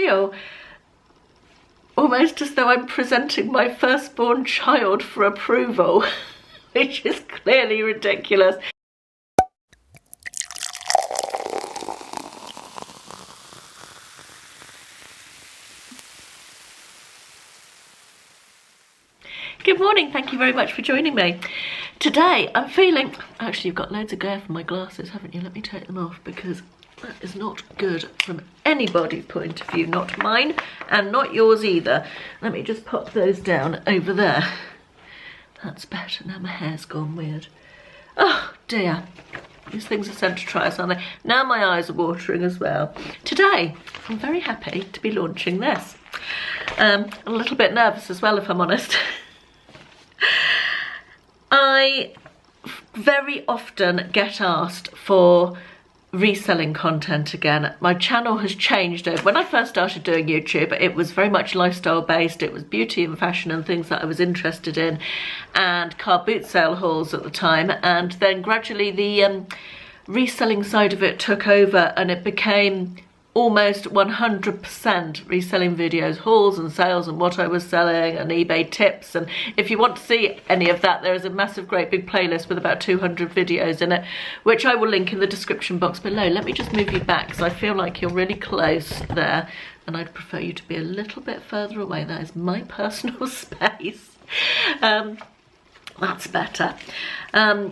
feel almost as though I'm presenting my firstborn child for approval, which is clearly ridiculous. Good morning, thank you very much for joining me. Today I'm feeling, actually you've got loads of glare from my glasses, haven't you? Let me take them off because that is not good from anybody's point of view, not mine and not yours either. Let me just pop those down over there. That's better, now my hair's gone weird. Oh dear, these things are sent to try us, aren't they? Now my eyes are watering as well. Today I'm very happy to be launching this. I'm a little bit nervous as well, if I'm honest. I very often get asked for reselling content again. My channel has changed over. When I first started doing YouTube, it was very much lifestyle based. It was beauty and fashion and things that I was interested in, and car boot sale hauls at the time. And then gradually the reselling side of it took over, and it became almost 100% reselling videos, hauls and sales and what I was selling and eBay tips. And if you want to see any of that, there is a massive great big playlist with about 200 videos in it, which I will link in the description box below. Let me just move you back because I feel like you're really close there and I'd prefer you to be a little bit further away. That is my personal space. That's better.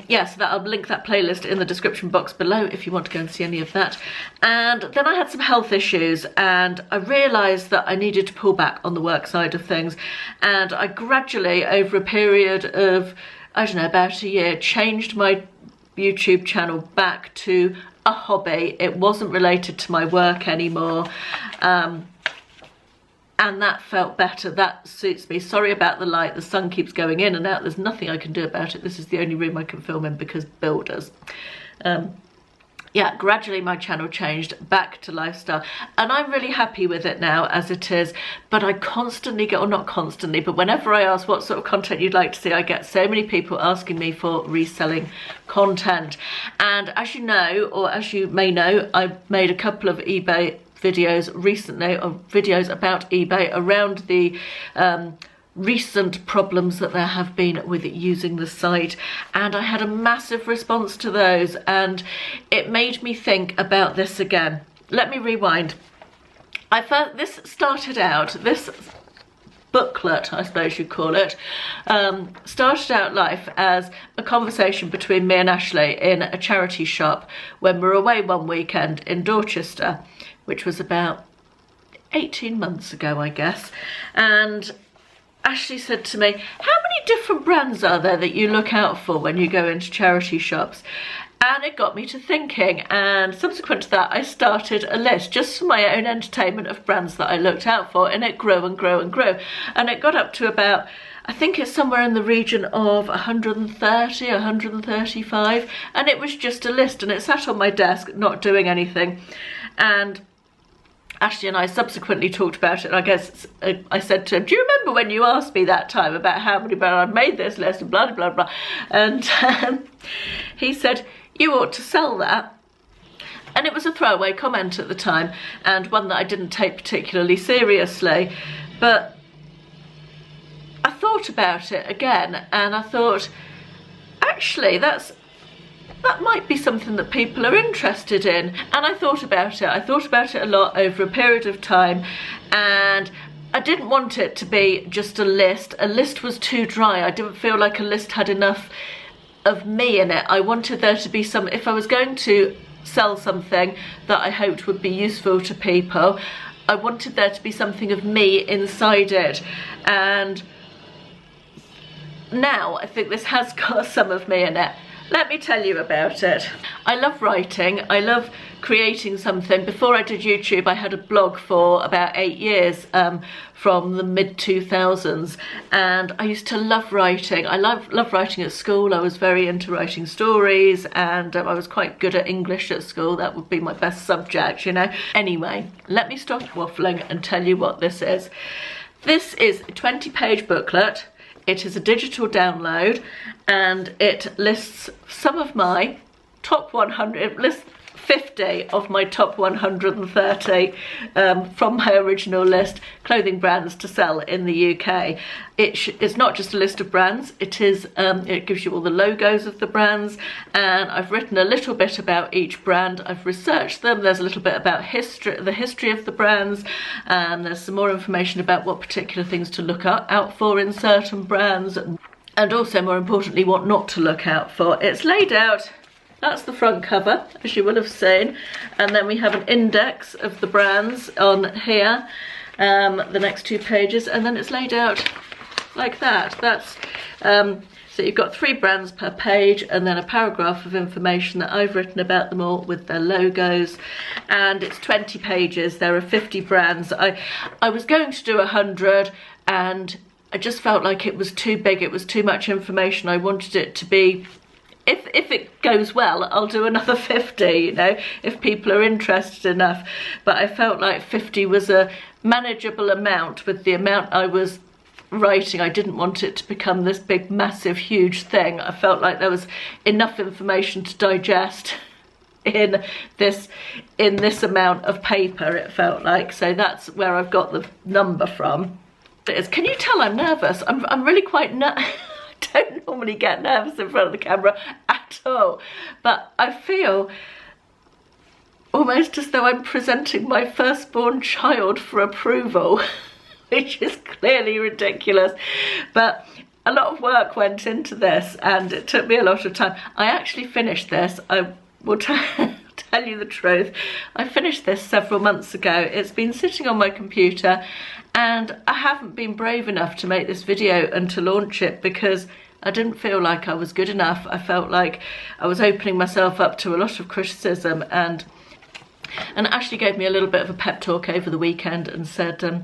Yes, I'll link that playlist in the description box below if you want to go and see any of that. And then I had some health issues and I realised that I needed to pull back on the work side of things, and I gradually, over a period of, I don't know, about a year, changed my YouTube channel back to a hobby. It wasn't related to my work anymore. And that felt better. That suits me. Sorry about the light. The sun keeps going in and out. There's nothing I can do about it. This is the only room I can film in because builders. Yeah, gradually my channel changed back to lifestyle. And I'm really happy with it now as it is. But I constantly get, or not constantly, but whenever I ask what sort of content you'd like to see, I get so many people asking me for reselling content. And as you know, or as you may know, I made a couple of eBay videos recently, or videos about eBay around the recent problems that there have been with using the site, and I had a massive response to those, and it made me think about this again. Let me rewind. This started out, this booklet, I suppose you'd call it, started out life as a conversation between me and Ashley in a charity shop when we were away one weekend in Dorchester, which was about 18 months ago, I guess. And Ashley said to me, how many different brands are there that you look out for when you go into charity shops? And it got me to thinking, and subsequent to that I started a list just for my own entertainment of brands that I looked out for, and it grew and grew and grew, and it got up to about, I think it's somewhere in the region of 130, 135, and it was just a list, and it sat on my desk not doing anything. And Ashley and I subsequently talked about it, and I guess I said to him, do you remember when you asked me that time about how many brands I'd made this list and blah, blah, blah. And he said, you ought to sell that. And it was a throwaway comment at the time, and one that I didn't take particularly seriously. But I thought about it again, and I thought, actually, that might be something that people are interested in. And I thought about it. I thought about it a lot over a period of time, and I didn't want it to be just a list. A list was too dry. I didn't feel like a list had enough of me in it. I wanted there to be some, if I was going to sell something that I hoped would be useful to people, I wanted there to be something of me inside it. And now I think this has got some of me in it. Let me tell you about it. I love writing. I love creating something. Before I did YouTube, I had a blog for about 8 years, from the mid-2000s, and I used to love writing. I loved writing at school. I was very into writing stories, and I was quite good at English at school. That would be my best subject, you know. Anyway, let me stop waffling and tell you what this is. This is a 20-page booklet. It is a digital download, and it lists some of my top 100, it lists 50 of my top 130 from my original list, clothing brands to sell in the UK. It's not just a list of brands, it gives you all the logos of the brands, and I've written a little bit about each brand. I've researched them. There's a little bit about the history of the brands, and there's some more information about what particular things to look out for in certain brands, and also, more importantly, what not to look out for. It's laid out. That's the front cover, as you will have seen, and then we have an index of the brands on here, the next 2 pages, and then it's laid out like that. That's so you've got 3 brands per page, and then a paragraph of information that I've written about them all with their logos, and it's 20 pages. There are 50 brands. I was going to do 100, and I just felt like it was too big, it was too much information. I wanted it to be, if it goes well, I'll do another 50, you know, if people are interested enough. But I felt like 50 was a manageable amount with the amount I was writing. I didn't want it to become this big, massive, huge thing. I felt like there was enough information to digest in this amount of paper, it felt like. So that's where I've got the number from. Can you tell I'm nervous? I'm really quite I don't normally get nervous in front of the camera at all, but I feel almost as though I'm presenting my firstborn child for approval, which is clearly ridiculous. But a lot of work went into this, and it took me a lot of time. I actually finished this, I will tell you the truth, I finished this several months ago. It's been sitting on my computer, and I haven't been brave enough to make this video and to launch it because I didn't feel like I was good enough. I felt like I was opening myself up to a lot of criticism, and Ashley gave me a little bit of a pep talk over the weekend and said that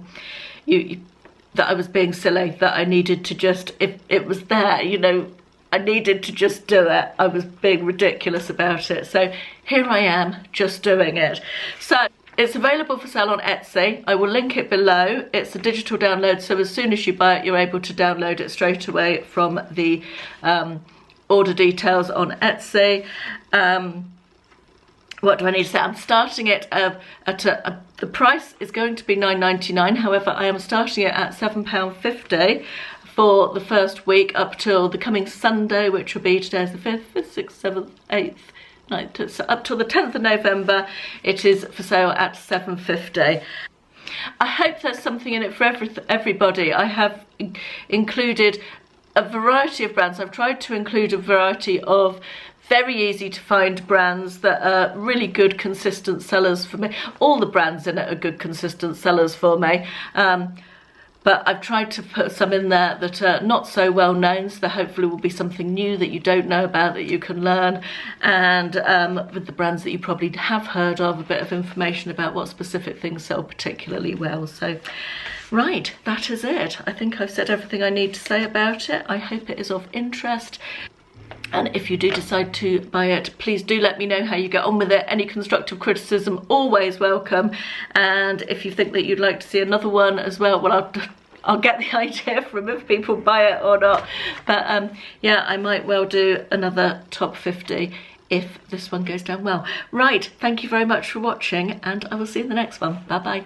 I was being silly, that I needed to just, if it was there, you know, I needed to just do it. I was being ridiculous about it. So here I am, just doing it. So it's available for sale on Etsy. I will link it below. It's a digital download, so as soon as you buy it, you're able to download it straight away from the order details on Etsy. What do I need to say? I'm starting it the price is going to be £9.99. However, I am starting it at £7.50 for the first week up till the coming Sunday, which will be, today's the 5th, 6th, 7th, 8th, 9th, so up till the 10th of November, it is for sale at £7.50. I hope there's something in it for everybody. I have included a variety of brands. I've tried to include a variety of very easy to find brands that are really good, consistent sellers for me. All the brands in it are good, consistent sellers for me. But I've tried to put some in there that are not so well known, so there hopefully will be something new that you don't know about that you can learn. And with the brands that you probably have heard of, a bit of information about what specific things sell particularly well. So, right, that is it. I think I've said everything I need to say about it. I hope it is of interest. And if you do decide to buy it, please do let me know how you get on with it. Any constructive criticism, always welcome. And if you think that you'd like to see another one as well, well, I'll get the idea from if people buy it or not. But yeah, I might well do another top 50 if this one goes down well. Right, thank you very much for watching, and I will see you in the next one. Bye bye.